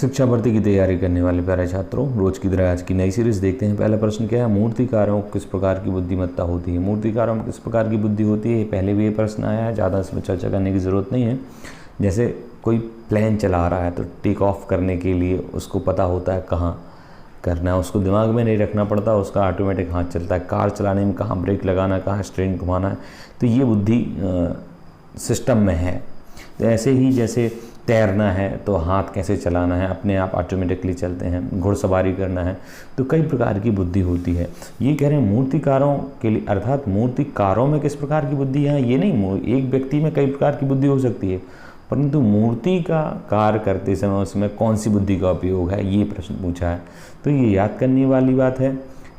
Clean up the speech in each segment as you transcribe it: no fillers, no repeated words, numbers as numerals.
शिक्षा भर्ती की तैयारी करने वाले प्यारे छात्रों, रोज की तरह आज की नई सीरीज देखते हैं। पहला प्रश्न क्या है, मूर्तिकारों को किस प्रकार की बुद्धिमत्ता होती है। मूर्तिकारों में किस प्रकार की बुद्धि होती है, पहले भी ये प्रश्न आया है, ज़्यादा इसमें चर्चा करने की ज़रूरत नहीं है। जैसे कोई प्लेन चला रहा है तो टेक ऑफ करने के लिए उसको पता होता है कहाँ करना है, उसको दिमाग में नहीं रखना पड़ता, उसका ऑटोमेटिक हाथ चलता है। कार चलाने में कहाँ ब्रेक लगाना, कहाँ स्टीयरिंग घुमाना है, तो ये बुद्धि सिस्टम में है। तो ऐसे ही जैसे तैरना है तो हाथ कैसे चलाना है, अपने आप ऑटोमेटिकली चलते हैं। घुड़सवारी करना है तो कई प्रकार की बुद्धि होती है। ये कह रहे हैं मूर्तिकारों के लिए, अर्थात मूर्तिकारों में किस प्रकार की बुद्धि है, ये नहीं, एक व्यक्ति में कई प्रकार की बुद्धि हो सकती है, परंतु मूर्ति का कार्य करते समय उसमें कौन सी बुद्धि का उपयोग है, ये प्रश्न पूछा है। तो ये याद करने वाली बात है।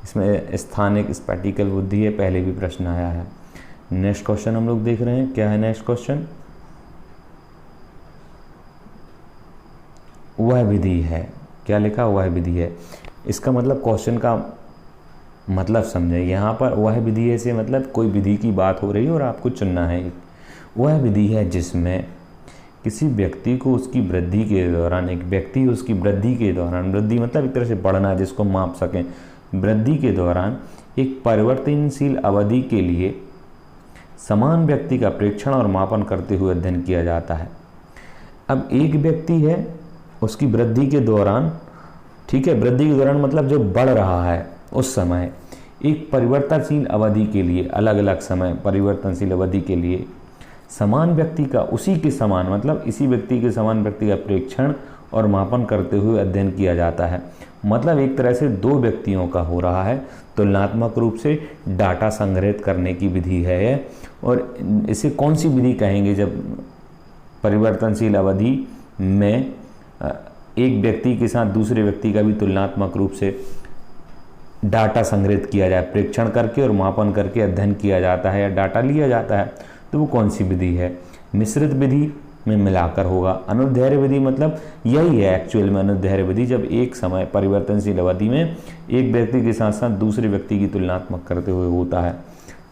इसमें स्थानिक स्पैटिकल बुद्धि है, पहले भी प्रश्न आया है। नेक्स्ट क्वेश्चन हम लोग देख रहे हैं, क्या है नेक्स्ट क्वेश्चन, वह विधि है। क्या लिखा, वह विधि है। इसका मतलब क्वेश्चन का मतलब समझे। यहाँ पर वह विधि है से मतलब कोई विधि की बात हो रही है और आपको चुनना है। वह विधि है जिसमें किसी व्यक्ति को उसकी वृद्धि के दौरान, एक व्यक्ति उसकी वृद्धि के दौरान, वृद्धि मतलब एक तरह से बढ़ना जिसको माप सकें, वृद्धि के दौरान एक परिवर्तनशील अवधि के लिए समान व्यक्ति का प्रेक्षण और मापन करते हुए अध्ययन किया जाता है। अब एक व्यक्ति है, उसकी वृद्धि के दौरान, ठीक है, वृद्धि के दौरान मतलब जो बढ़ रहा है उस समय एक परिवर्तनशील अवधि के लिए, अलग अलग समय परिवर्तनशील अवधि के लिए समान व्यक्ति का, उसी के समान मतलब इसी व्यक्ति के समान व्यक्ति का प्रेक्षण और मापन करते हुए अध्ययन किया जाता है। मतलब एक तरह से दो व्यक्तियों का हो रहा है, तुलनात्मक रूप से डाटा संग्रहित करने की विधि है। और इसे कौन सी विधि कहेंगे, जब परिवर्तनशील अवधि में एक व्यक्ति के साथ दूसरे व्यक्ति का भी तुलनात्मक रूप से डाटा संग्रहित किया जाए, प्रेक्षण करके और मापन करके अध्ययन किया जाता है या डाटा लिया जाता है, तो वो कौन सी विधि है। मिश्रित विधि में मिलाकर होगा। अनुदैर्ध्य विधि मतलब यही है एक्चुअल में अनुदैर्ध्य विधि, जब एक समय परिवर्तनशील अवधि में एक व्यक्ति के साथ साथ दूसरे व्यक्ति की तुलनात्मक करते हुए होता है।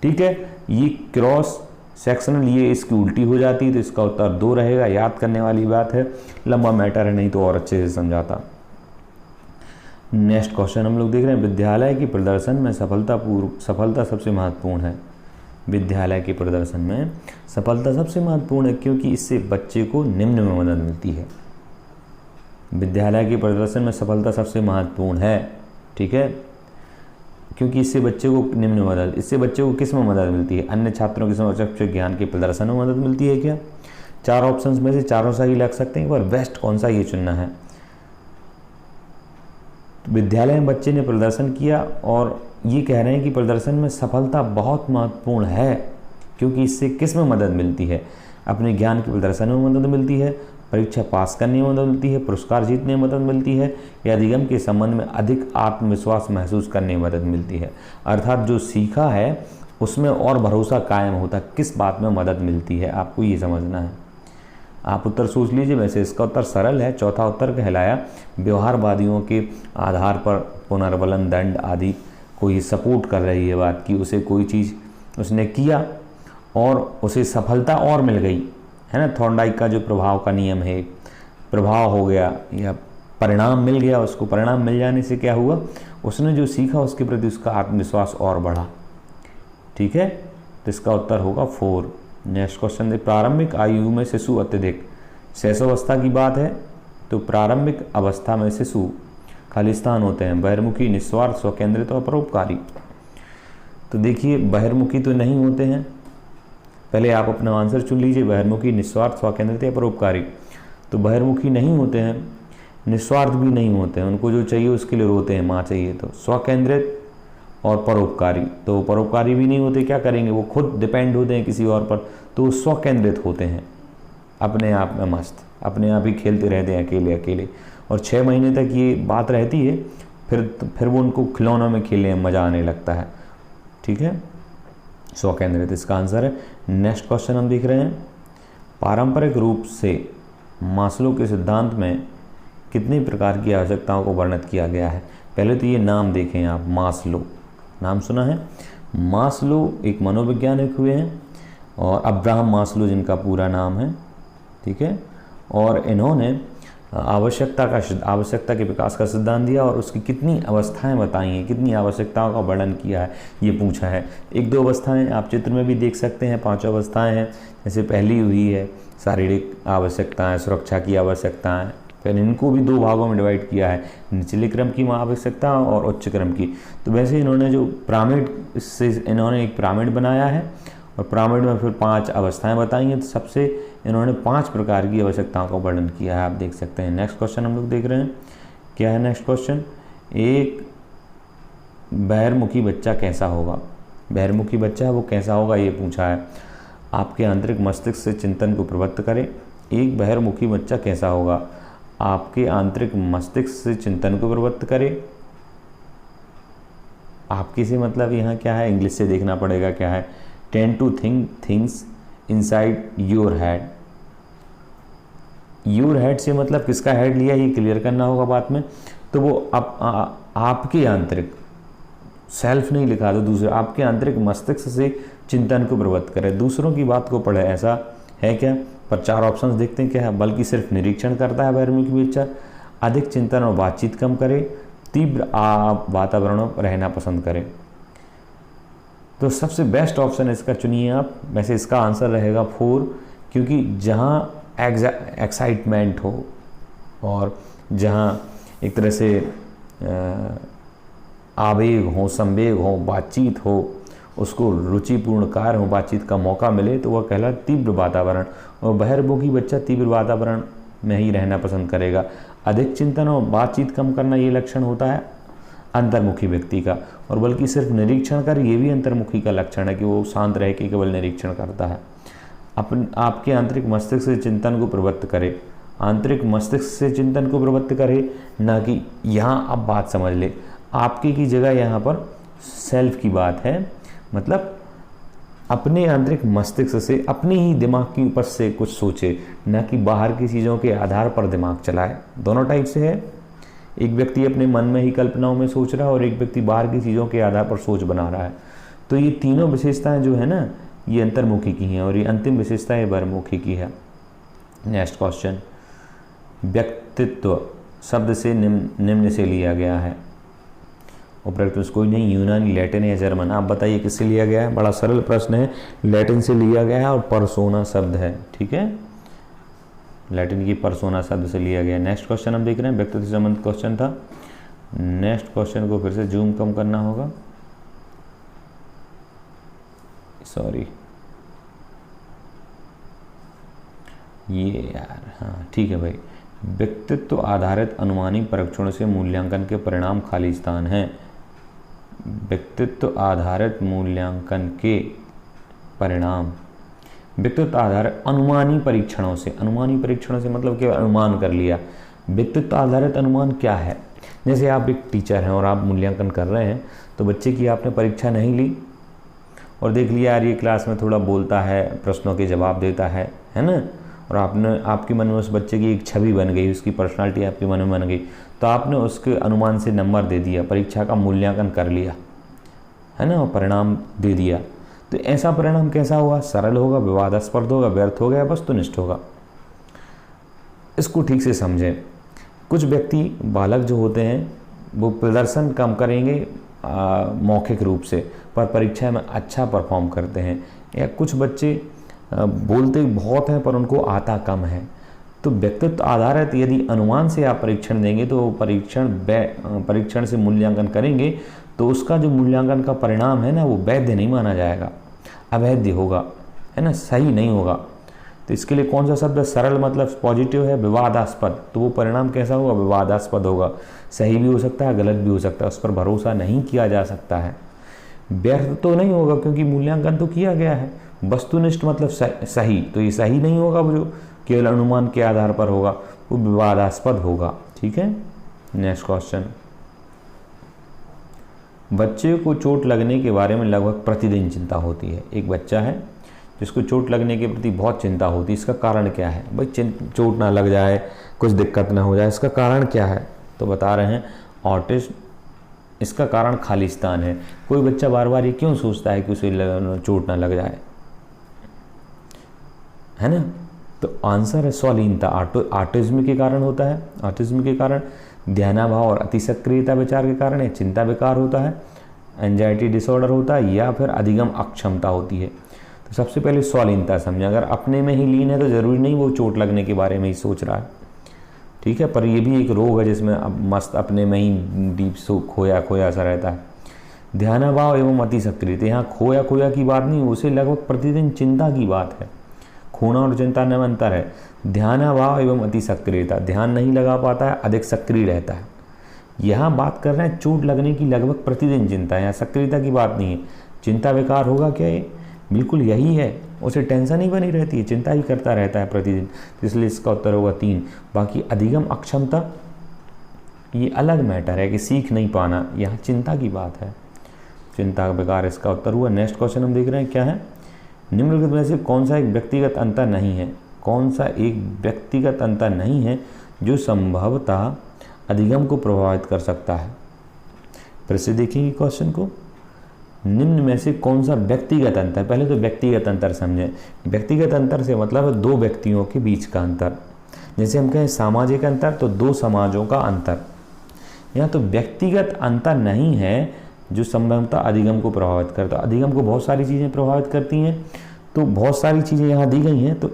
ठीक है, ये क्रॉस सेक्शनल, ये इसकी उल्टी हो जाती है, तो इसका उत्तर 2 रहेगा। याद करने वाली बात है, लंबा मैटर है, नहीं तो और अच्छे से समझाता। नेक्स्ट क्वेश्चन हम लोग देख रहे हैं, विद्यालय के प्रदर्शन में सफलता सबसे महत्वपूर्ण है। विद्यालय के प्रदर्शन में सफलता सबसे महत्वपूर्ण है क्योंकि इससे बच्चे को निम्न में मदद मिलती है। विद्यालय के प्रदर्शन में सफलता सबसे महत्वपूर्ण है, ठीक है, क्योंकि इससे बच्चे को निम्न मदद, इससे बच्चे को किस में मदद मिलती है, अन्य छात्रों के समक्ष ज्ञान के प्रदर्शन में मदद मिलती है। क्या 4 ऑप्शंस में से चारों सही लग सकते हैं, पर बेस्ट कौन सा ये चुनना है। विद्यालय में बच्चे ने प्रदर्शन किया और ये कह रहे हैं कि प्रदर्शन में सफलता बहुत महत्वपूर्ण है क्योंकि इससे किस में मदद मिलती है, अपने ज्ञान के प्रदर्शन में मदद मिलती है, परीक्षा पास करने में मदद मिलती है, पुरस्कार जीतने में मदद मिलती है, या अधिगम के संबंध में अधिक आत्मविश्वास महसूस करने में मदद मिलती है। अर्थात जो सीखा है उसमें और भरोसा कायम होता है, किस बात में मदद मिलती है, आपको ये समझना है। आप उत्तर सोच लीजिए। वैसे इसका उत्तर सरल है। चौथा उत्तर कहलाया व्यवहारवादियों के आधार पर पुनर्बलन दंड आदि को ये सपोर्ट कर रही है बात की, उसे कोई चीज़ उसने किया और उसे सफलता और मिल गई, है ना। थॉर्नडाइक का जो प्रभाव का नियम है, प्रभाव हो गया या परिणाम मिल गया, उसको परिणाम मिल जाने से क्या हुआ, उसने जो सीखा उसके प्रति उसका आत्मविश्वास और बढ़ा। ठीक है, तो इसका उत्तर होगा 4। नेक्स्ट क्वेश्चन, प्रारंभिक आयु में शिशु अत्यधिक, शैशवावस्था की बात है तो प्रारंभिक अवस्था में शिशु खालिस्तान होते हैं, बहिर्मुखी, निस्वार्थ, स्वकेंद्रित और परोपकारी। तो देखिए बहिर्मुखी तो नहीं होते हैं, पहले आप अपना आंसर चुन लीजिए, बहिर्मुखी, निस्वार्थ, स्वकेंद्रित या परोपकारी। तो बहिर्मुखी नहीं होते हैं, निस्वार्थ भी नहीं होते हैं, उनको जो चाहिए उसके लिए रोते हैं, माँ चाहिए तो। स्वकेंद्रित और परोपकारी, तो परोपकारी भी नहीं होते, क्या करेंगे, वो खुद डिपेंड होते हैं किसी और पर, तो स्वकेंद्रित होते हैं, अपने आप में मस्त, अपने आप ही खेलते रहते हैं अकेले अकेले, और 6 महीने तक ये बात रहती है, फिर वो उनको खिलौनों में खेलने में मज़ा आने लगता है। ठीक है, स्वकेंद्रित इसका आंसर है। नेक्स्ट क्वेश्चन हम देख रहे हैं, पारंपरिक रूप से मास्लो के सिद्धांत में कितनी प्रकार की आवश्यकताओं को वर्णित किया गया है। पहले तो ये नाम देखें आप, मास्लो नाम सुना है। मास्लो एक मनोवैज्ञानिक हुए हैं और अब्राहम मास्लो जिनका पूरा नाम है, ठीक है, और इन्होंने आवश्यकता के विकास का सिद्धांत दिया और उसकी कितनी अवस्थाएं बताई हैं, कितनी आवश्यकताओं का वर्णन किया है, ये पूछा है। 1-2 अवस्थाएं आप चित्र में भी देख सकते हैं, 5 अवस्थाएं हैं। जैसे पहली हुई है शारीरिक आवश्यकताएं, सुरक्षा की आवश्यकताएं, फिर इनको भी 2 भागों में डिवाइड किया है, निचले क्रम की आवश्यकता और उच्च क्रम की। तो वैसे इन्होंने जो पिरामिड से इन्होंने एक पिरामिड बनाया है और पिरामिड में फिर 5 अवस्थाएं बताई हैं। तो सबसे इन्होंने 5 प्रकार की आवश्यकताओं का वर्णन किया है, आप देख सकते हैं। नेक्स्ट क्वेश्चन हम लोग देख रहे हैं, क्या है नेक्स्ट क्वेश्चन, एक बहिर्मुखी बच्चा कैसा होगा। बहिर्मुखी बच्चा वो कैसा होगा ये पूछा है। आपके आंतरिक मस्तिष्क से चिंतन को प्रवृत्त करें। एक बहिर्मुखी बच्चा कैसा होगा, आपके आंतरिक मस्तिष्क से चिंतन को प्रवृत्त करें। आपकी से मतलब यहाँ क्या है, इंग्लिश से देखना पड़ेगा क्या है। Tend to think things inside your head. Your head से मतलब किसका हेड लिया, ये क्लियर करना होगा बात में। तो वो आपके आंतरिक, सेल्फ नहीं लिखा तो दूसरे, आपके आंतरिक मस्तिष्क से चिंतन को प्रवृत्त करे, दूसरों की बात को पढ़े, ऐसा है क्या। पर 4 ऑप्शंस देखते हैं क्या है। बल्कि सिर्फ निरीक्षण करता है बहिर्मुखी बच्चा, अधिक चिंतन और बातचीत कम करे, तीव्र वातावरणों पर रहना पसंद करें। तो सबसे बेस्ट ऑप्शन इसका चुनिए आप। वैसे इसका आंसर रहेगा 4, क्योंकि जहाँ एक्साइटमेंट हो और जहाँ एक तरह से आवेग हो, संवेग हो, बातचीत हो, उसको रुचिपूर्ण कार्य हो, बातचीत का मौका मिले, तो वह कहला तीव्र वातावरण। और बहिर्मुखी बच्चा तीव्र वातावरण में ही रहना पसंद करेगा। अधिक चिंतन और बातचीत कम करना ये लक्षण होता है अंतर्मुखी व्यक्ति का। और बल्कि सिर्फ निरीक्षण कर, ये भी अंतर्मुखी का लक्षण है कि वो शांत रह के केवल निरीक्षण करता है। आपके आंतरिक मस्तिष्क से चिंतन को प्रवृत्त करे। आंतरिक मस्तिष्क से चिंतन को प्रवृत्त करे, ना कि यहाँ आप बात समझ ले, आपके की जगह यहाँ पर सेल्फ की बात है। मतलब अपने आंतरिक मस्तिष्क से, अपने ही दिमाग की ऊपर से कुछ सोचे, ना कि बाहर की चीज़ों के आधार पर दिमाग चलाए। दोनों टाइप से है। एक व्यक्ति अपने मन में ही कल्पनाओं में सोच रहा है और एक व्यक्ति बाहर की चीज़ों के आधार पर सोच बना रहा है। तो ये तीनों विशेषताएं जो है ना, ये अंतर्मुखी की हैं और ये अंतिम विशेषता ये बहिर्मुखी की है। नेक्स्ट क्वेश्चन, व्यक्तित्व शब्द से निम्न से लिया गया है। उपरोक्त में कोई नहीं, यूनानी, लैटिन या जर्मन। आप बताइए किससे लिया गया है। बड़ा सरल प्रश्न है, लैटिन से लिया गया है और परसोना शब्द है, ठीक है, लैटिन की परसोना शब्द से लिया गया है। नेक्स्ट क्वेश्चन हम देख रहे हैं, व्यक्तित्व से संबंधित क्वेश्चन था। नेक्स्ट क्वेश्चन को फिर से जूम कम करना होगा, सॉरी ये यार, हाँ ठीक है भाई। व्यक्तित्व आधारित अनुमानी परीक्षणों से मूल्यांकन के परिणाम खाली स्थान हैं। व्यक्तित्व आधारित मूल्यांकन के परिणाम, व्यक्तित्व आधारित अनुमानी परीक्षणों से, अनुमानी परीक्षणों से मतलब केवल अनुमान कर लिया। व्यक्तित्व आधारित अनुमान क्या है, जैसे आप एक टीचर हैं और आप मूल्यांकन कर रहे हैं, तो बच्चे की आपने परीक्षा नहीं ली और देख लिया यार ये क्लास में थोड़ा बोलता है, प्रश्नों के जवाब देता है ना, और आपके मन में उस बच्चे की एक छवि बन गई, उसकी पर्सनालिटी आपके मन में बन गई, तो आपने उसके अनुमान से नंबर दे दिया, परीक्षा का मूल्यांकन कर लिया है ना, और परिणाम दे दिया। तो ऐसा परिणाम कैसा होगा, सरल होगा, विवादास्पद होगा, व्यर्थ होगा या वस्तुनिष्ठ होगा। इसको ठीक से समझें। कुछ व्यक्ति, बालक जो होते हैं, वो प्रदर्शन कम करेंगे मौखिक रूप से, पर परीक्षा में अच्छा परफॉर्म करते हैं। या कुछ बच्चे बोलते बहुत हैं पर उनको आता कम है। तो व्यक्तित्व आधारित यदि अनुमान से आप परीक्षण देंगे, तो परीक्षण से मूल्यांकन करेंगे, तो उसका जो मूल्यांकन का परिणाम है ना, वो वैध नहीं माना जाएगा, अवैध होगा, है ना, सही नहीं होगा। तो इसके लिए कौन सा शब्द है, सरल मतलब पॉजिटिव है, विवादास्पद, तो वो परिणाम कैसा होगा, विवादास्पद होगा, सही भी हो सकता है, गलत भी हो सकता है, उस पर भरोसा नहीं किया जा सकता है। व्यर्थ तो नहीं होगा क्योंकि मूल्यांकन तो किया गया है। वस्तुनिष्ठ मतलब सही, तो ये सही नहीं होगा, वो जो केवल अनुमान के आधार पर होगा, वो विवादास्पद होगा, ठीक है। नेक्स्ट क्वेश्चन, बच्चे को चोट लगने के बारे में लगभग प्रतिदिन चिंता होती है। एक बच्चा है जिसको चोट लगने के प्रति बहुत चिंता होती है, इसका कारण क्या है भाई, चोट ना लग जाए, कुछ दिक्कत ना हो जाए, इसका कारण क्या है, तो बता रहे हैं ऑटिज्म। इसका कारण खालिस्तान है। कोई बच्चा बार बार ये क्यों सोचता है कि उसे चोट ना लग जाए, है ना, तो आंसर है स्वलीनता। ऑटिज्म के कारण होता है, ऑटिज्म के कारण, ध्यानाभाव और अति सक्रियता विचार के कारण, या चिंता विकार होता है, एंजाइटी डिसऑर्डर होता है, या फिर अधिगम अक्षमता होती है। तो सबसे पहले स्वलीनता समझें। अगर अपने में ही लीन है तो ज़रूरी नहीं वो चोट लगने के बारे में ही सोच रहा है, ठीक है, पर ये भी एक रोग है जिसमें अब मस्त अपने में ही डीप सो खोया खोया सा रहता है। ध्यानाभाव एवं अति सक्रियता, यहाँ खोया खोया की बात नहीं, उसे लगभग प्रतिदिन चिंता की बात है। खोना और चिंता में अंतर है। ध्यानाभाव एवं अति सक्रियता, ध्यान नहीं लगा पाता है, अधिक सक्रिय रहता है। यहाँ बात कर रहे हैं चोट लगने की लगभग प्रतिदिन चिंता, यहाँ सक्रियता की बात नहीं है। चिंता विकार होगा क्या ये? बिल्कुल यही है, उसे टेंशन ही बनी रहती है, चिंता ही करता रहता है प्रतिदिन, इसलिए इसका उत्तर होगा 3। बाकी अधिगम अक्षमता ये अलग मैटर है कि सीख नहीं पाना, यहाँ चिंता की बात है, चिंता विकार इसका उत्तर हुआ। नेक्स्ट क्वेश्चन हम देख रहे हैं क्या है, निम्नलिखित में से कौन सा एक व्यक्तिगत अंतर नहीं है, कौन सा एक व्यक्तिगत अंतर नहीं है जो संभवतः अधिगम को प्रभावित कर सकता है। फिर से देखेंगे क्वेश्चन को, निम्न में से कौन सा व्यक्तिगत अंतर, पहले तो व्यक्तिगत अंतर समझें। व्यक्तिगत अंतर से मतलब है दो व्यक्तियों के बीच का अंतर। जैसे हम कहें सामाजिक अंतर तो दो समाजों का अंतर। यहाँ तो व्यक्तिगत अंतर नहीं है जो संभवतः अधिगम को प्रभावित करता है। अधिगम को बहुत सारी चीज़ें प्रभावित करती हैं, तो बहुत सारी चीज़ें यहाँ दी गई हैं, तो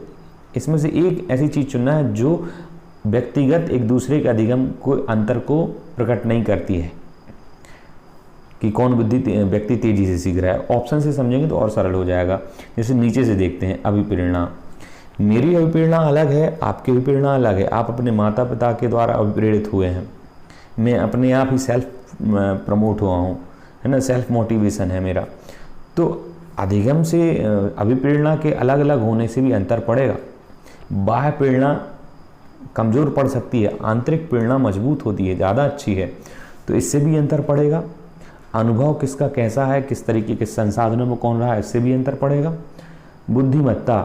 इसमें से एक ऐसी चीज़ चुनना है जो व्यक्तिगत एक दूसरे के अधिगम को अंतर को प्रकट नहीं करती है कि कौन व्यक्ति तेजी से सीख रहा है। ऑप्शन से समझेंगे तो और सरल हो जाएगा। जैसे नीचे से देखते हैं, अभिप्रेरणा। मेरी अभिप्रेरणा अलग है, आपकी अभिप्रेरणा अलग है। आप अपने माता पिता के द्वारा अभिप्रेरित हुए हैं, मैं अपने आप ही सेल्फ प्रमोट हुआ हूँ, है ना, सेल्फ मोटिवेशन है मेरा। तो अधिगम से अभिप्रेरणा के अलग अलग होने से भी अंतर पड़ेगा। बाह्य प्रेरणा कमज़ोर पड़ सकती है, आंतरिक प्रेरणा मजबूत होती है, ज़्यादा अच्छी है, तो इससे भी अंतर पड़ेगा। अनुभव किसका कैसा है, किस तरीके के संसाधनों में कौन रहा है, इससे भी अंतर पड़ेगा। बुद्धिमत्ता,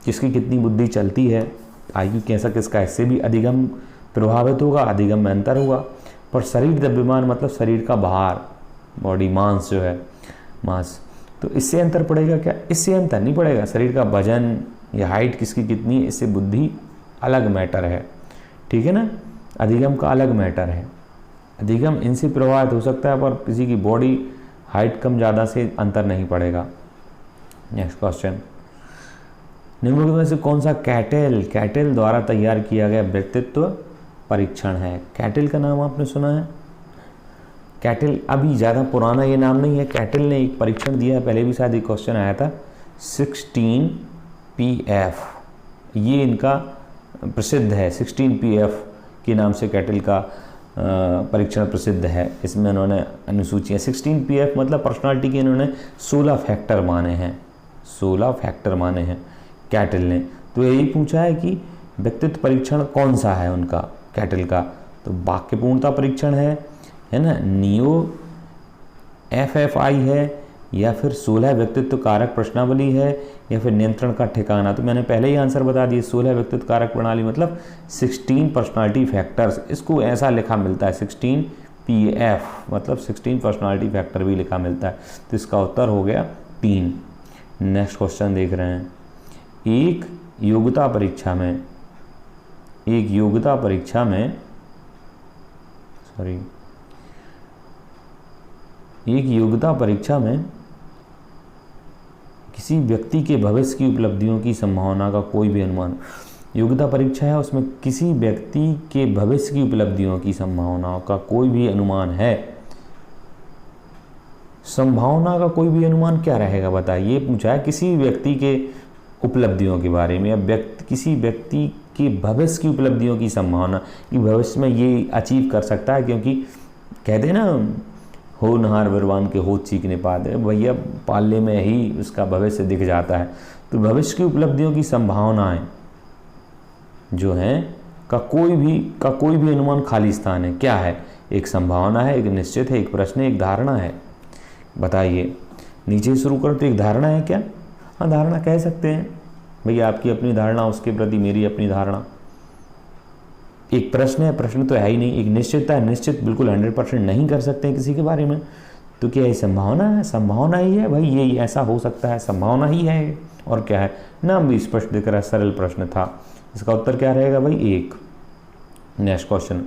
किसकी कितनी बुद्धि चलती है, आयु कैसा किसका, इससे भी अधिगम प्रभावित होगा, अधिगम में अंतर होगा। पर शरीर द्रव्यमान मतलब शरीर का भार, बॉडी मास जो है, मास, तो इससे अंतर पड़ेगा क्या? इससे अंतर नहीं पड़ेगा। शरीर का वजन या हाइट किसकी कितनी, इससे बुद्धि अलग मैटर है, ठीक है ना, अधिगम का अलग मैटर है। अधिगम इनसे प्रभावित हो सकता है, पर किसी की बॉडी हाइट कम ज़्यादा से अंतर नहीं पड़ेगा। नेक्स्ट क्वेश्चन, निम्नलिखित में से कौन सा कैटेल द्वारा तैयार किया गया व्यक्तित्व परीक्षण है? कैटेल का नाम आपने सुना है? कैटेल अभी ज़्यादा पुराना ये नाम नहीं है। कैटेल ने एक परीक्षण दिया है, पहले भी शायद एक क्वेश्चन आया था, 16PF, ये इनका प्रसिद्ध है। 16PF के नाम से कैटेल का परीक्षण प्रसिद्ध है। इसमें इन्होंने अनुसूचियाँ 16PF मतलब पर्सनालिटी के इन्होंने 16 फैक्टर माने हैं, 16 फैक्टर माने हैं कैटेल ने। तो यही पूछा है कि व्यक्तित्व परीक्षण कौन सा है उनका, कैटेल का, तो वाक्यपूर्णता परीक्षण है ना, नियो FFI है, या फिर 16 व्यक्तित्व कारक प्रश्नावली है, या फिर नियंत्रण का ठिकाना। तो मैंने पहले ही आंसर बता दिया, 16 व्यक्तित्व कारक प्रणाली मतलब 16 पर्सनालिटी फैक्टर्स, इसको ऐसा लिखा मिलता है 16PF मतलब 16 पर्सनालिटी फैक्टर भी लिखा मिलता है। तो इसका उत्तर हो गया 3। नेक्स्ट क्वेश्चन देख रहे हैं, एक योग्यता परीक्षा में किसी व्यक्ति के भविष्य की उपलब्धियों की संभावना का कोई भी अनुमान। योग्यता परीक्षा है, उसमें किसी व्यक्ति के भविष्य की उपलब्धियों की संभावनाओं का कोई भी अनुमान है। संभावना का कोई भी अनुमान क्या रहेगा बताइए? ये पूछा है किसी व्यक्ति के उपलब्धियों के बारे में, या किसी व्यक्ति के भविष्य की उपलब्धियों की संभावना कि भविष्य में ये अचीव कर सकता है, क्योंकि कहते हैं ना, होनहार विद्वान के होठ चीखने पाते, भैया पालने में ही उसका भविष्य दिख जाता है। तो भविष्य की उपलब्धियों की संभावनाएं जो हैं का कोई भी अनुमान खाली स्थान है। क्या है? एक संभावना है, एक निश्चित है, एक प्रश्न है, एक धारणा है। बताइए, नीचे शुरू करो। तो एक धारणा है क्या? हाँ, धारणा कह सकते हैं भैया, आपकी अपनी धारणा, उसके प्रति मेरी अपनी धारणा। एक प्रश्न है, प्रश्न तो है ही नहीं। एक निश्चितता है, निश्चित बिल्कुल 100% नहीं कर सकते हैं किसी के बारे में। तो क्या ये संभावना है? संभावना ही है भाई, ये ऐसा हो सकता है, संभावना ही है, और क्या है, नाम भी स्पष्ट दिख रहा है, सरल प्रश्न था। इसका उत्तर क्या रहेगा भाई, 1। नेक्स्ट क्वेश्चन,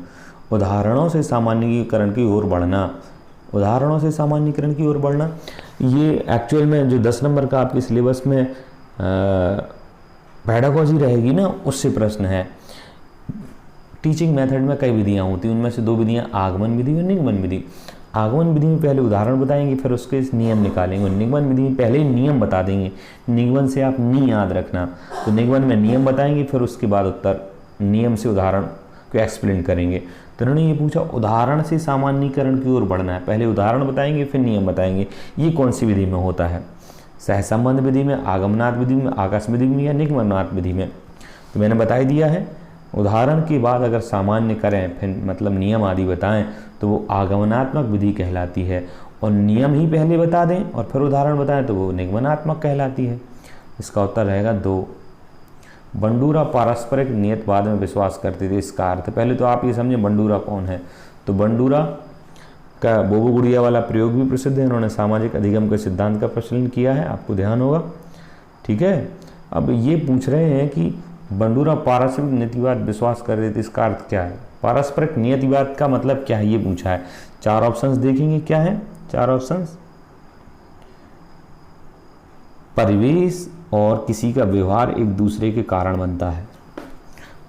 उदाहरणों से सामान्यीकरण की ओर बढ़ना। उदाहरणों से सामान्यीकरण की ओर बढ़ना, ये एक्चुअल में जो 10 नंबर का आपके सिलेबस में पेडागॉजी रहेगी ना, उससे प्रश्न है। टीचिंग मेथड में कई विधियाँ होती हैं, उनमें से 2 विधियाँ आगमन विधि और निगमन विधि। आगमन विधि में पहले उदाहरण बताएंगे, फिर उसके नियम निकालेंगे। निगमन विधि में पहले नियम बता देंगे, निगमन से आप नी याद रखना। तो निगमन में नियम बताएंगे, फिर उसके बाद उत्तर नियम से उदाहरण को एक्सप्लेन करेंगे। तो उन्होंने ये पूछा उदाहरण से सामान्यीकरण की ओर बढ़ना है, पहले उदाहरण बताएंगे फिर नियम बताएंगे। ये कौन सी विधि में होता है, सहसंबंध विधि में, आगमनात् विधि में, आकाश विधि में या निगमनात् विधि में। तो मैंने बता ही दिया है, उदाहरण के बाद अगर सामान्य करें फिर मतलब नियम आदि बताएं तो वो आगमनात्मक विधि कहलाती है, और नियम ही पहले बता दें और फिर उदाहरण बताएं तो वो निगमनात्मक कहलाती है। इसका उत्तर रहेगा 2। बंडूरा पारस्परिक नियतवाद में विश्वास करते थे, इसका अर्थ पहले तो आप ये समझें बंडूरा कौन है। तो बंडूरा का बोबो गुड़िया वाला प्रयोग भी प्रसिद्ध है, उन्होंने सामाजिक अधिगम के सिद्धांत का प्रचलन किया है, आपको ध्यान होगा, ठीक है। अब ये पूछ रहे हैं कि बंडूरा पारस्परिक नियतिवाद विश्वास कर रहे थे, इसका अर्थ क्या है, पारस्परिक नियतिवाद का मतलब क्या है, ये पूछा है। 4 ऑप्शंस देखेंगे, क्या है 4 ऑप्शंस। परिवेश और किसी का व्यवहार एक दूसरे के कारण बनता है।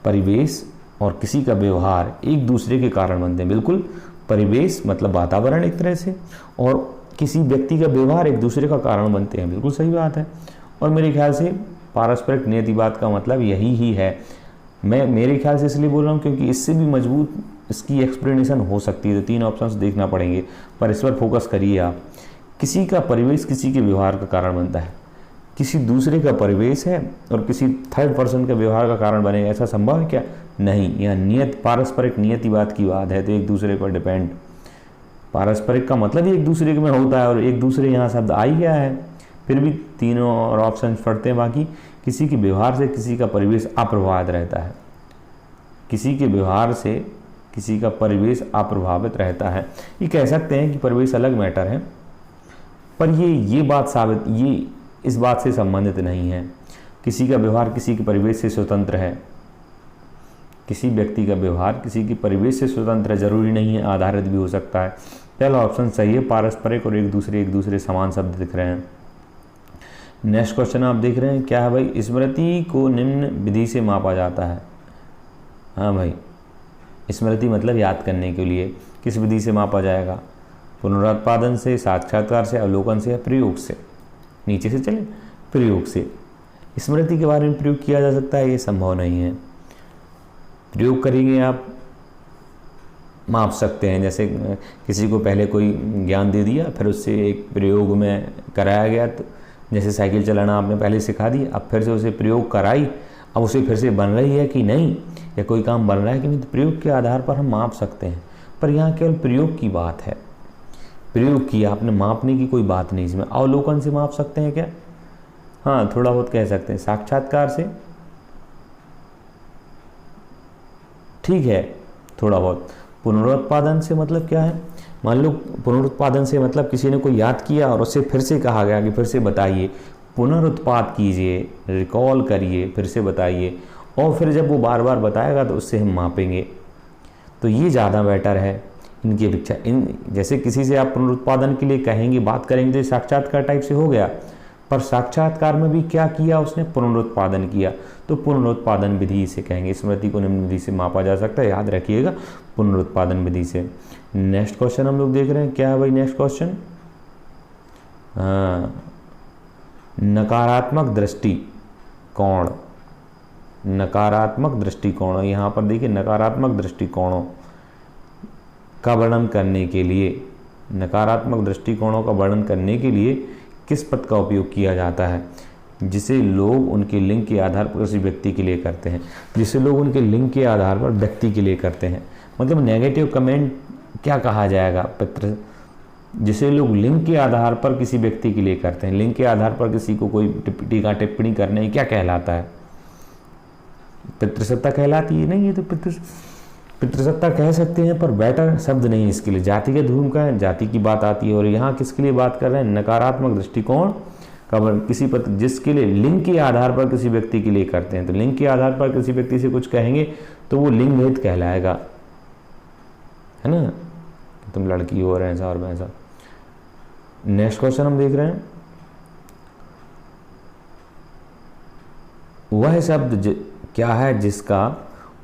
परिवेश और किसी का व्यवहार एक दूसरे के कारण बनते हैं, बिल्कुल। परिवेश मतलब वातावरण एक तरह से, और किसी व्यक्ति का व्यवहार एक दूसरे का कारण बनते हैं, बिल्कुल सही बात है। और मेरे ख्याल से पारस्परिक नियतिवाद का मतलब यही ही है। मैं मेरे ख्याल से इसलिए बोल रहा हूँ क्योंकि इससे भी मजबूत इसकी एक्सप्लेनेशन हो सकती है, तो 3 ऑप्शंस देखना पड़ेंगे, पर इस पर फोकस करिए आप। किसी का परिवेश किसी के व्यवहार का कारण बनता है, किसी दूसरे का परिवेश है और किसी थर्ड पर्सन का व्यवहार का कारण बनेगा, ऐसा संभव है क्या, नहीं। यह नियत पारस्परिक नियतिवाद की बात है, तो एक दूसरे पर डिपेंड। पारस्परिक का मतलब ही एक दूसरे में होता है, और एक दूसरे यहाँ शब्द आ ही गया है, फिर भी तीनों और ऑप्शन पढ़ते हैं बाकी। किसी के व्यवहार से किसी का परिवेश अप्रभावित रहता है, किसी के व्यवहार से किसी का परिवेश अप्रभावित रहता है। ये कह सकते हैं कि परिवेश अलग मैटर है, पर ये बात साबित, ये इस बात से संबंधित नहीं है। किसी का व्यवहार किसी के परिवेश से स्वतंत्र है, किसी व्यक्ति का व्यवहार किसी के परिवेश से स्वतंत्र है, जरूरी नहीं है, आधारित भी हो सकता है। पहला ऑप्शन सही है, पारस्परिक और एक दूसरे समान शब्द दिख रहे हैं। नेक्स्ट क्वेश्चन आप देख रहे हैं, क्या है भाई, स्मृति को निम्न विधि से मापा जाता है। हाँ भाई, स्मृति मतलब याद करने के लिए किस विधि से मापा जाएगा, पुनरुत्पादन से, साक्षात्कार से, अवलोकन से या प्रयोग से। नीचे से चले, प्रयोग से। स्मृति के बारे में प्रयोग किया जा सकता है, ये संभव नहीं है। प्रयोग करेंगे आप, माप सकते हैं, जैसे किसी को पहले कोई ज्ञान दे दिया, फिर उससे एक प्रयोग में कराया गया, तो जैसे साइकिल चलाना आपने पहले सिखा दी, अब फिर से उसे प्रयोग कराई, अब उसे फिर से बन रही है कि नहीं, या कोई काम बन रहा है कि नहीं, तो प्रयोग के आधार पर हम माप सकते हैं। पर यहाँ केवल प्रयोग की बात है, प्रयोग किया आपने, मापने की कोई बात नहीं इसमें। अवलोकन से माप सकते हैं क्या, हाँ थोड़ा बहुत कह सकते हैं। साक्षात्कार से ठीक है, थोड़ा बहुत। पुनरुत्पादन से मतलब क्या है, मान लो पुनरुत्पादन से मतलब किसी ने कोई याद किया और उससे फिर से कहा गया कि फिर से बताइए, पुनरुत्पाद कीजिए, रिकॉल करिए, फिर से बताइए, और फिर जब वो बार बार बताएगा तो उससे हम मापेंगे। तो ये ज़्यादा बेटर है इनकी अपेक्षा। जैसे किसी से आप पुनरुत्पादन के लिए कहेंगे, बात करेंगे, तो साक्षात्कार टाइप से हो गया, पर साक्षात्कार में भी क्या किया उसने, पुनरुत्पादन किया, तो पुनरुत्पादन विधि से कहेंगे। स्मृति को निम्न विधि से मापा जा सकता है, याद रखिएगा, पुनरुत्पादन विधि से। नेक्स्ट क्वेश्चन हम लोग देख रहे हैं, क्या है भाई नेक्स्ट क्वेश्चन, हाँ, नकारात्मक दृष्टिकोण। नकारात्मक दृष्टिकोण, यहाँ पर देखिए, नकारात्मक दृष्टिकोणों का वर्णन करने के लिए, नकारात्मक दृष्टिकोणों का वर्णन करने के लिए किस पद का उपयोग किया जाता है, जिसे लोग उनके लिंग के आधार पर किसी व्यक्ति के लिए करते हैं, जिसे लोग उनके लिंग के आधार पर व्यक्ति के लिए करते हैं। मतलब नेगेटिव कमेंट क्या कहा जाएगा, पितृ, जिसे लोग लिंग के आधार पर किसी व्यक्ति के लिए करते हैं, लिंग के आधार पर किसी को कोई टीका टिप्पणी करने, क्या कहलाता है, पितृसत्ता कहलाती है। नहीं, ये तो पितृसत्ता कह सकते हैं, पर बेटर शब्द नहीं इसके लिए। जातिगत भूमिका है, जाति की बात आती है, और यहाँ किसके लिए बात कर रहे हैं, नकारात्मक दृष्टिकोण किसी पर जिसके लिए लिंग के आधार पर किसी व्यक्ति के लिए करते हैं, तो लिंग के आधार पर किसी व्यक्ति से कुछ कहेंगे तो वो लिंग भेद कहलाएगा, है ना, तुम लड़की हो और ऐसा और वैसा। नेक्स्ट क्वेश्चन हम देख रहे हैं, वह शब्द क्या है जिसका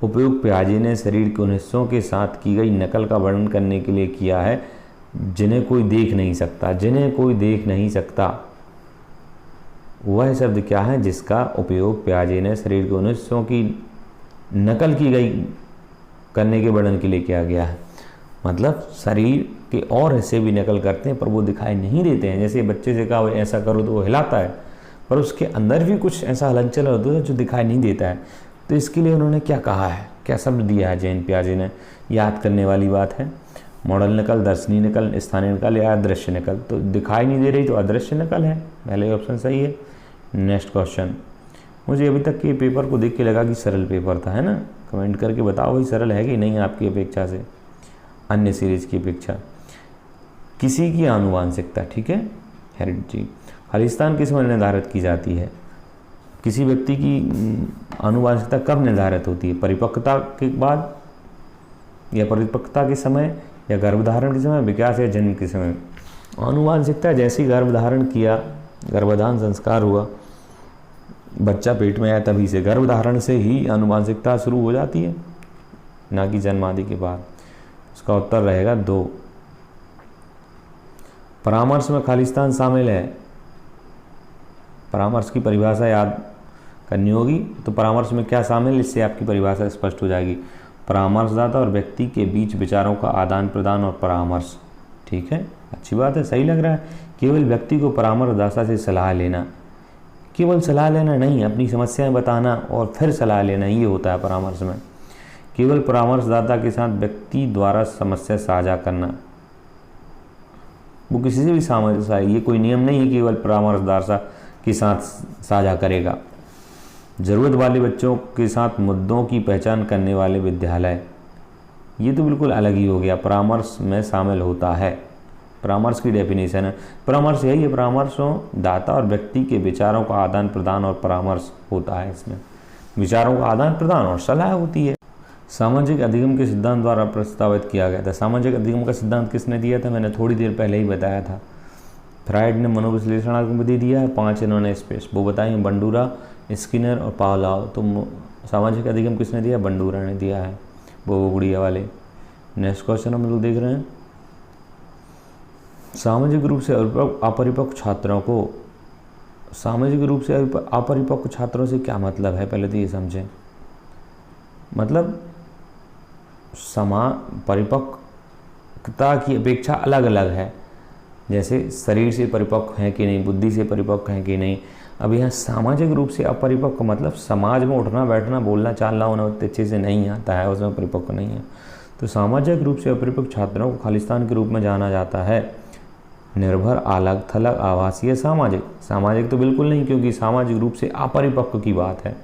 उपयोग पियाजे ने शरीर के उन हिस्सों के साथ की गई नकल का वर्णन करने के लिए किया है जिन्हें कोई देख नहीं सकता। जिन्हें कोई देख नहीं सकता, वह शब्द क्या है जिसका उपयोग पियाजे ने शरीर के उन हिस्सों की नकल की गई करने के वर्णन के लिए किया गया है। मतलब शरीर के और हिस्से भी नकल करते हैं पर वो दिखाई नहीं देते हैं। जैसे बच्चे से कहा ऐसा करो तो वो हिलाता है, पर उसके अंदर भी कुछ ऐसा हलचल होता है जो दिखाई नहीं देता है। तो इसके लिए उन्होंने क्या कहा है, क्या शब्द दिया है जैन पियाजे ने, याद करने वाली बात है। मॉडल नकल, दर्शनीय नकल, स्थानीय नकल या अदृश्य नकल। तो दिखाई नहीं दे रही तो अदृश्य नकल है, पहले ऑप्शन सही है। नेक्स्ट क्वेश्चन, मुझे अभी तक के पेपर को देख के लगा कि सरल पेपर था, है ना, कमेंट करके बताओ भाई सरल है कि नहीं आपकी अपेक्षा से, अन्य सीरीज की अपेक्षा। किसी की आनुवांशिकता, ठीक है, हेरिडिटी, खालिस्तान किस में निर्धारित की जाती है। किसी व्यक्ति की आनुवांशिकता कब निर्धारित होती है, परिपक्वता के बाद या परिपक्वता के समय या गर्भधारण के समय, विकास या जन्म के समय। आनुवांशिकता जैसे ही गर्भधारण किया, गर्भधान संस्कार हुआ, बच्चा पेट में आया तभी से, गर्भधारण से ही आनुवांशिकता शुरू हो जाती है, ना कि जन्म आदि के बाद। इसका उत्तर रहेगा 2। परामर्श में खालिस्तान शामिल है। परामर्श की परिभाषा याद करनी होगी, तो परामर्श में क्या शामिल, इससे आपकी परिभाषा स्पष्ट हो जाएगी। परामर्शदाता और व्यक्ति के बीच विचारों का आदान प्रदान और परामर्श, ठीक है, अच्छी बात है, सही लग रहा है। केवल व्यक्ति को परामर्शदाता से सलाह लेना, केवल सलाह लेना नहीं, अपनी समस्याएं बताना और फिर सलाह लेना, ये होता है परामर्श में। केवल परामर्शदाता के साथ व्यक्ति द्वारा समस्या साझा करना, वो किसी से भी समस्या, ये कोई नियम नहीं है केवल परामर्शदाता के साथ साझा करेगा। ज़रूरत वाले बच्चों के साथ मुद्दों की पहचान करने वाले विद्यालय, ये तो बिल्कुल अलग ही हो गया, परामर्श में शामिल होता है। परामर्श की डेफिनेशन है, परामर्श यही है, परामर्शों दाता और व्यक्ति के विचारों का आदान प्रदान और परामर्श होता है। इसमें विचारों का आदान प्रदान और सलाह होती है। सामाजिक अधिगम के सिद्धांत द्वारा प्रस्तावित किया गया था। सामाजिक अधिगम का सिद्धांत किसने दिया था, मैंने थोड़ी देर पहले ही बताया था। फ्राइड ने मनोविश्लेषणात्मक विधि दिया है, 5 इन्होंने स्पेस वो बताई, बंडूरा, स्किनर और पावलोव। तो सामाजिक अधिगम किसने दिया, बंडूरा ने दिया है, वो गुड़िया वाले। नेक्स्ट क्वेश्चन हम लोग देख रहे हैं, सामाजिक रूप से अपरिपक्व छात्रों को, सामाजिक रूप से अपरिपक्व छात्रों से क्या मतलब है, पहले तो ये समझें। मतलब परिपक्वता की अपेक्षा अलग अलग है, जैसे शरीर से परिपक्व हैं कि नहीं, बुद्धि से परिपक्व हैं कि नहीं। अब यहाँ सामाजिक रूप से अपरिपक्व मतलब समाज में उठना बैठना बोलना चालना होना उतने अच्छे से नहीं आता है, उसमें परिपक्व नहीं है। तो सामाजिक रूप से अपरिपक्व छात्रों को खालिस्तान के रूप में जाना जाता है। निर्भर, अलग थलग, आवासीय, सामाजिक। सामाजिक तो बिल्कुल नहीं, क्योंकि सामाजिक रूप से अपरिपक्व की बात है,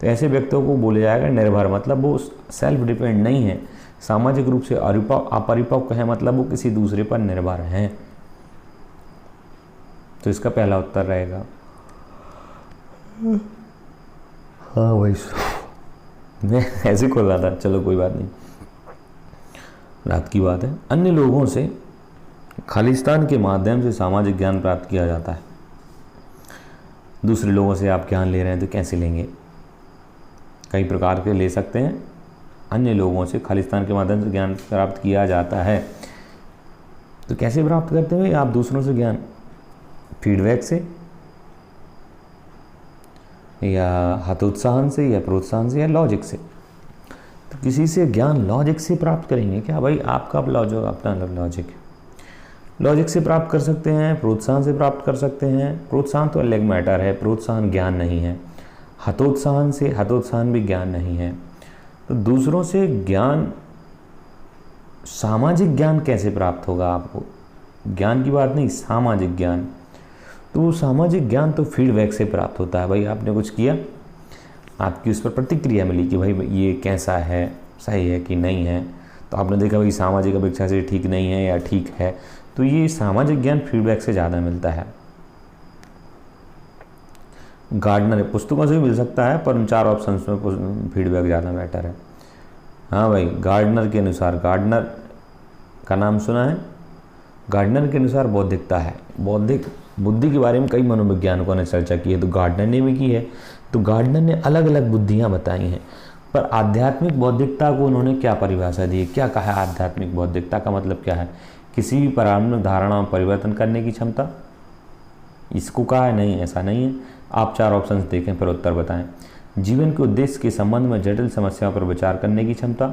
तो ऐसे व्यक्तियों को बोला जाएगा निर्भर, मतलब वो सेल्फ डिपेंड नहीं है। सामाजिक रूप से अपरिपक्व है मतलब वो किसी दूसरे पर निर्भर हैं। तो इसका पहला उत्तर रहेगा। हाँ भाई, मैं ऐसे खोल रहा था, चलो कोई बात नहीं, रात की बात है। अन्य लोगों से खालिस्तान के माध्यम से सामाजिक ज्ञान प्राप्त किया जाता है। दूसरे लोगों से आप ज्ञान ले रहे हैं तो कैसे लेंगे, कई प्रकार के ले सकते हैं। अन्य लोगों से खालिस्तान के माध्यम से ज्ञान प्राप्त किया जाता है, तो कैसे प्राप्त करते हैं आप दूसरों से ज्ञान, फीडबैक से या हतोत्साहन से या प्रोत्साहन से या लॉजिक से। तो किसी से ज्ञान लॉजिक से प्राप्त करेंगे क्या भाई, आपका लॉजिक अपना अलग लॉजिक है, लॉजिक से प्राप्त कर सकते हैं, प्रोत्साहन से प्राप्त कर सकते हैं। प्रोत्साहन तो अलग मैटर है, प्रोत्साहन ज्ञान नहीं है। हतोत्साहन से, हतोत्साहन भी ज्ञान नहीं है। तो दूसरों से ज्ञान, सामाजिक ज्ञान कैसे प्राप्त होगा आपको, ज्ञान की बात नहीं, सामाजिक ज्ञान। तो सामाजिक ज्ञान तो फीडबैक से प्राप्त होता है। भाई आपने कुछ किया, आपकी उस पर प्रतिक्रिया मिली कि भाई ये कैसा है, सही है कि नहीं है, तो आपने देखा भाई सामाजिक अपेक्षा से ठीक नहीं है या ठीक है। तो ये सामाजिक ज्ञान फीडबैक से ज़्यादा मिलता है। गार्डनर, पुस्तकों से भी मिल सकता है पर उन 4 ऑप्शंस में फीडबैक ज़्यादा बेटर है। हाँ भाई, गार्डनर के अनुसार, गार्डनर का नाम सुना है? गार्डनर के अनुसार बौद्धिकता है, बौद्धिक बुद्धि के बारे में कई मनोवैज्ञानिकों ने चर्चा की है, तो गार्डनर ने भी की है। तो गार्डनर ने अलग अलग बुद्धियाँ बताई हैं, पर आध्यात्मिक बौद्धिकता को उन्होंने क्या परिभाषा दी है, क्या कहा है? आध्यात्मिक बौद्धिकता का मतलब क्या है? किसी भी प्रारंभिक धारणा में परिवर्तन करने की क्षमता, इसको कहा है? नहीं, ऐसा नहीं है। आप 4 ऑप्शंस देखें फिर उत्तर बताएं। जीवन के उद्देश्य के संबंध में जटिल समस्याओं पर विचार करने की क्षमता,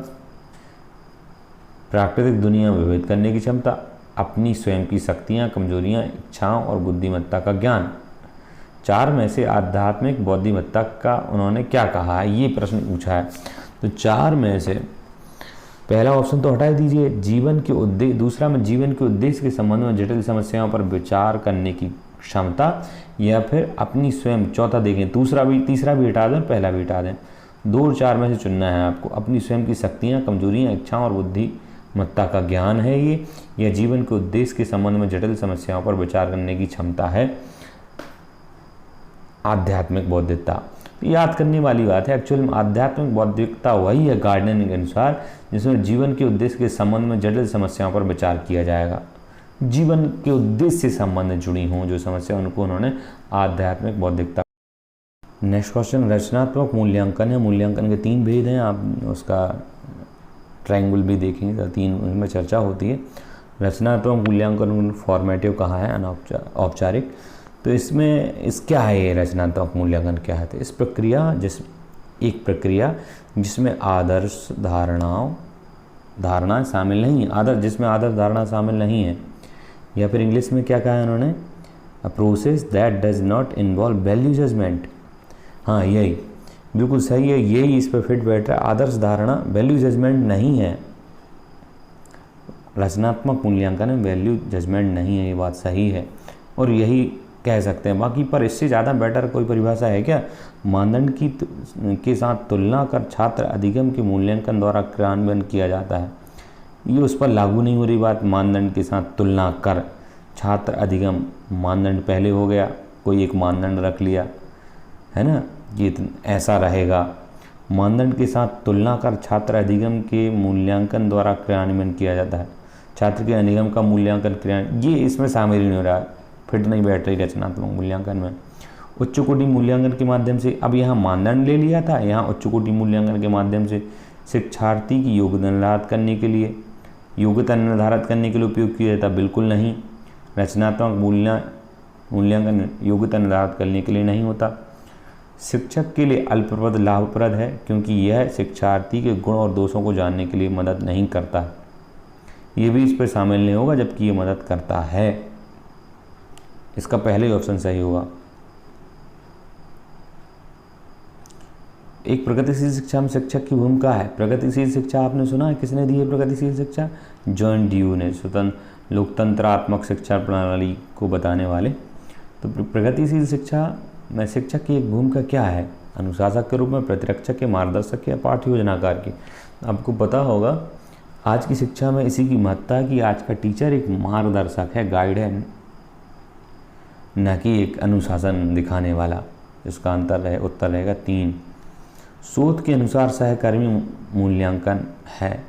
प्राकृतिक दुनिया में विभेद करने की क्षमता, अपनी स्वयं की शक्तियाँ, कमजोरियाँ, इच्छाओं और बुद्धिमत्ता का ज्ञान। 4 में से आध्यात्मिक बुद्धिमत्ता का उन्होंने क्या कहा है, ये प्रश्न पूछा है। तो 4 में से पहला ऑप्शन तो हटा दीजिए, जीवन के उद्देश्य। दूसरा में जीवन के उद्देश्य के संबंध में जटिल समस्याओं पर विचार करने की क्षमता, या फिर अपनी स्वयं। चौथा देखें, तीसरा भी हटा दें, पहला भी हटा दें। 2 और 4 में से चुनना है आपको। अपनी स्वयं की शक्तियाँ, कमजोरियाँ, इच्छाओं और बुद्धिमत्ता का ज्ञान है ये, या जीवन के उद्देश्य के संबंध में जटिल समस्याओं पर विचार करने की क्षमता है आध्यात्मिक बौद्धिकता। याद करने वाली बात है, एक्चुअल में आध्यात्मिक बौद्धिकता वही है गार्डनर के अनुसार जिसमें जीवन के उद्देश्य के संबंध में जटिल समस्याओं पर विचार किया जाएगा। जीवन के उद्देश्य से संबंध जुड़ी हों जो समस्या, उनको उन्होंने आध्यात्मिक बौद्धिकता। नेक्स्ट क्वेश्चन, रचनात्मक मूल्यांकन है। मूल्यांकन के 3 भेद हैं, आप उसका ट्रायंगल भी देखेंगे तो 3 में चर्चा होती है। रचनात्मक मूल्यांकन फॉर्मेटिव कहा है, औपचारिक। तो इसमें क्या है ये रचनात्मक मूल्यांकन क्या है? तो एक प्रक्रिया जिसमें आदर्श धारणा शामिल नहीं है, जिसमें आदर्श धारणा शामिल नहीं है, या फिर इंग्लिश में क्या कहा है उन्होंने, a process that does not involve value judgement. हाँ, यही बिल्कुल सही है, यही इस पर फिट बैठ रहा है। आदर्श धारणा वैल्यू जजमेंट नहीं है, रचनात्मक मूल्यांकन में वैल्यू जजमेंट नहीं है, ये बात सही है और यही कह सकते हैं। बाकी पर इससे ज़्यादा बेटर कोई परिभाषा है क्या? मानदंड के साथ तुलना कर छात्र अधिगम के मूल्यांकन द्वारा क्रियान्वयन किया जाता है। ये उस पर लागू नहीं हो रही बात, मानदंड के साथ तुलना कर छात्र अधिगम। मानदंड पहले हो गया, कोई एक मानदंड रख लिया है ना, ये ऐसा रहेगा। मानदंड के साथ तुलना कर छात्र अधिगम के मूल्यांकन द्वारा क्रियान्वयन किया जाता है। छात्र के अधिगम का मूल्यांकन क्रियान्वयन, ये इसमें शामिल नहीं हो रहा, फिट नहीं बैठ रही रचनात्मक मूल्यांकन में। उच्च कोटि मूल्यांकन के माध्यम से, अब यहाँ मानदंड ले लिया था, यहाँ उच्च कोटि मूल्यांकन के माध्यम से शिक्षार्थी की योग्यता निर्धारित करने के लिए उपयोग किया जाता, बिल्कुल नहीं। रचनात्मक मूल्यांकन योग्यता निर्धारित करने के लिए नहीं होता। शिक्षक के लिए अल्पप्रद लाभप्रद है क्योंकि यह शिक्षार्थी के गुण और दोषों को जानने के लिए मदद नहीं करता, ये भी इस पर शामिल नहीं होगा, जबकि ये मदद करता है। इसका पहले ही ऑप्शन सही होगा। एक प्रगतिशील शिक्षा में शिक्षक की भूमिका है। प्रगतिशील शिक्षा आपने सुना है, किसने दी है प्रगतिशील शिक्षा? जॉन ड्यू ने, स्वतंत्र लोकतंत्रात्मक शिक्षा प्रणाली को बताने वाले। तो प्रगतिशील शिक्षा में शिक्षक की एक भूमिका क्या है? अनुशासक के रूप में, प्रतिरक्षक के, मार्गदर्शक या पाठ्य योजनाकार की। आपको पता होगा आज की शिक्षा में इसी की महत्ता है कि आज का टीचर एक मार्गदर्शक है, गाइड है, न कि एक अनुशासन दिखाने वाला। इसका उत्तर रहेगा 3। शोध के अनुसार सहकर्मी मूल्यांकन है।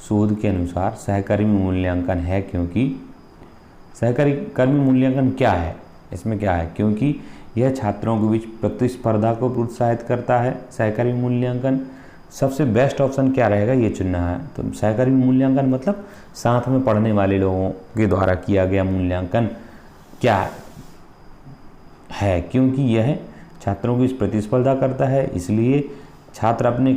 शोध के अनुसार सहकर्मी मूल्यांकन है क्योंकि सहकर्मी मूल्यांकन क्या है? इसमें क्या है? क्योंकि यह छात्रों के बीच प्रतिस्पर्धा को प्रोत्साहित करता है। सहकर्मी मूल्यांकन सबसे बेस्ट ऑप्शन क्या रहेगा, ये चुनना है। तो सहकर्मी मूल्यांकन मतलब साथ में पढ़ने वाले लोगों के द्वारा किया गया मूल्यांकन क्या है? क्योंकि यह छात्रों की प्रतिस्पर्धा करता है, इसलिए छात्र अपने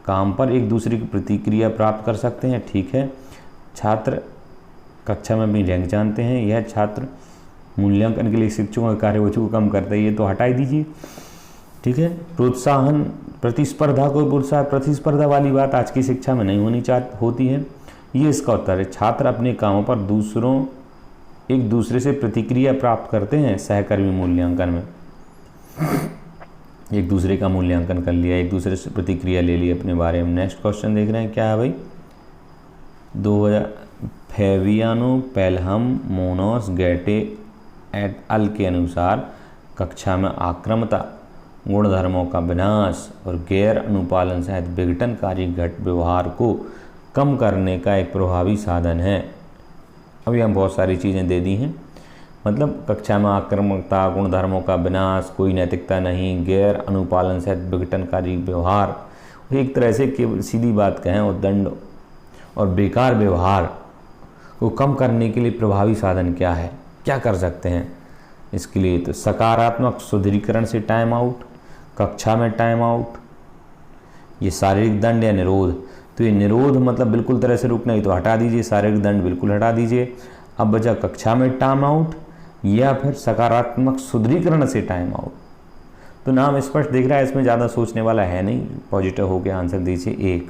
काम पर एक दूसरे की प्रतिक्रिया प्राप्त कर सकते हैं। ठीक है, छात्र कक्षा में अपनी रैंक जानते हैं। यह छात्र मूल्यांकन के लिए शिक्षकों के कार्यवचु को कम करता है, ये तो हटा ही दीजिए। ठीक है, प्रोत्साहन, प्रतिस्पर्धा को प्रोत्साहन, प्रतिस्पर्धा वाली बात आज की शिक्षा में नहीं होती है, ये इसका उत्तर है। छात्र अपने कामों पर एक दूसरे से प्रतिक्रिया प्राप्त करते हैं। सहकर्मी मूल्यांकन में एक दूसरे का मूल्यांकन कर लिया, एक दूसरे से प्रतिक्रिया ले ली अपने बारे में। नेक्स्ट क्वेश्चन देख रहे हैं, क्या है भाई? 2000 फेवियानो, पेलहम, मोनोस, गैटे एट अल के अनुसार कक्षा में आक्रामकता, गुणधर्मों का विनाश और गैर अनुपालन सहित विघटनकारी घट व्यवहार को कम करने का एक प्रभावी साधन है। अभी हम बहुत सारी चीज़ें दे दी हैं, मतलब कक्षा में आक्रामकता, गुणधर्मों का विनाश, कोई नैतिकता नहीं, गैर अनुपालन सहित विघटनकारी व्यवहार, एक तरह से केवल सीधी बात कहें उद्दंड और बेकार व्यवहार को कम करने के लिए प्रभावी साधन क्या है, क्या कर सकते हैं इसके लिए? तो सकारात्मक सुदृढ़ीकरण से टाइम आउट, कक्षा में टाइम आउट, ये शारीरिक दंड या निरोध। तो ये निरोध मतलब बिल्कुल तरह से रुकना ही, तो हटा दीजिए, शारीरिक दंड बिल्कुल हटा दीजिए। अब बचा कक्षा में टाइम आउट या फिर सकारात्मक सुदृढ़ीकरण से टाइम आउट। तो नाम स्पष्ट दिख रहा है, इसमें ज़्यादा सोचने वाला है नहीं, पॉजिटिव होकर आंसर दीजिए। एक,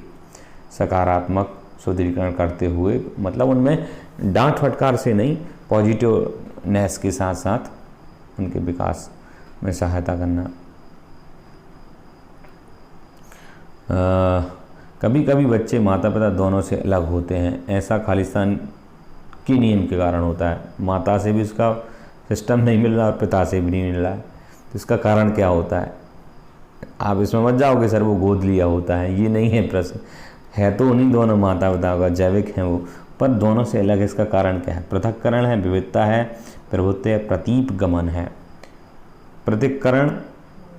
सकारात्मक सुदृढ़ीकरण करते हुए, मतलब उनमें डांट फटकार से नहीं, पॉजिटिवनेस के साथ साथ उनके विकास में सहायता करना। कभी कभी बच्चे माता पिता दोनों से अलग होते हैं, ऐसा खालिस्तान के नियम के कारण होता है। माता से भी उसका सिस्टम नहीं मिल रहा और पिता से भी नहीं मिल रहा है, तो इसका कारण क्या होता है? आप इसमें मत जाओगे सर वो गोद लिया होता है, ये नहीं है प्रश्न। है तो उन्हीं दोनों माता पिता का, जैविक हैं वो, पर दोनों से अलग है। इसका कारण क्या है? पृथक्करण है, विविधता है, प्रभुत्व है, प्रतीप गमन है। पृथक्करण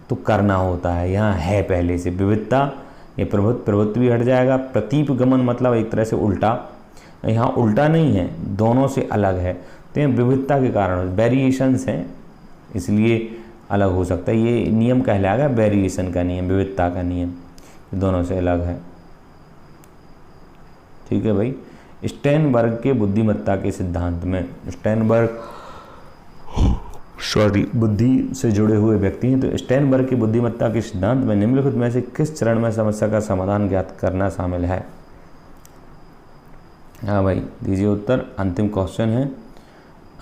तो करना होता है, यहाँ है पहले से। विविधता, ये प्रभुत्व भी हट जाएगा। प्रतीप गमन मतलब एक तरह से उल्टा, यहाँ उल्टा नहीं है, दोनों से अलग है। तो ये विविधता के कारण वेरिएशंस हैं, इसलिए अलग हो सकता है। ये नियम कहलाएगा वेरिएशन का नियम, विविधता का नियम, दोनों से अलग है। ठीक है भाई। स्टेनबर्ग के बुद्धिमत्ता के सिद्धांत में, स्टेनबर्ग बुद्धि से जुड़े हुए व्यक्ति हैं, तो स्टेनबर्ग की बुद्धिमत्ता के सिद्धांत में निम्नलिखित में से किस चरण में समस्या का समाधान ज्ञात करना शामिल है? हाँ भाई, दीजिए उत्तर। अंतिम क्वेश्चन है,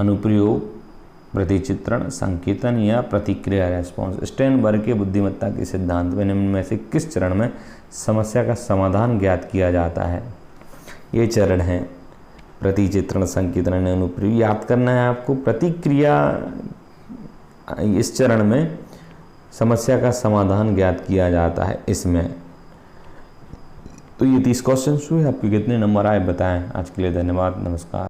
अनुप्रयोग, प्रतिचित्रण, संकेतन या प्रतिक्रिया रेस्पॉन्स। स्टेनबर्ग के बुद्धिमत्ता के सिद्धांत में निम्न में से किस चरण में समस्या का समाधान ज्ञात किया जाता है? ये चरण है, प्रतिचित्रण, संकेतन, अनुप्रयोग। याद करना है आपको, प्रतिक्रिया, इस चरण में समस्या का समाधान ज्ञात किया जाता है इसमें। तो ये 30 क्वेश्चन हुए, आपके कितने नंबर आए बताएं। आज के लिए धन्यवाद, नमस्कार।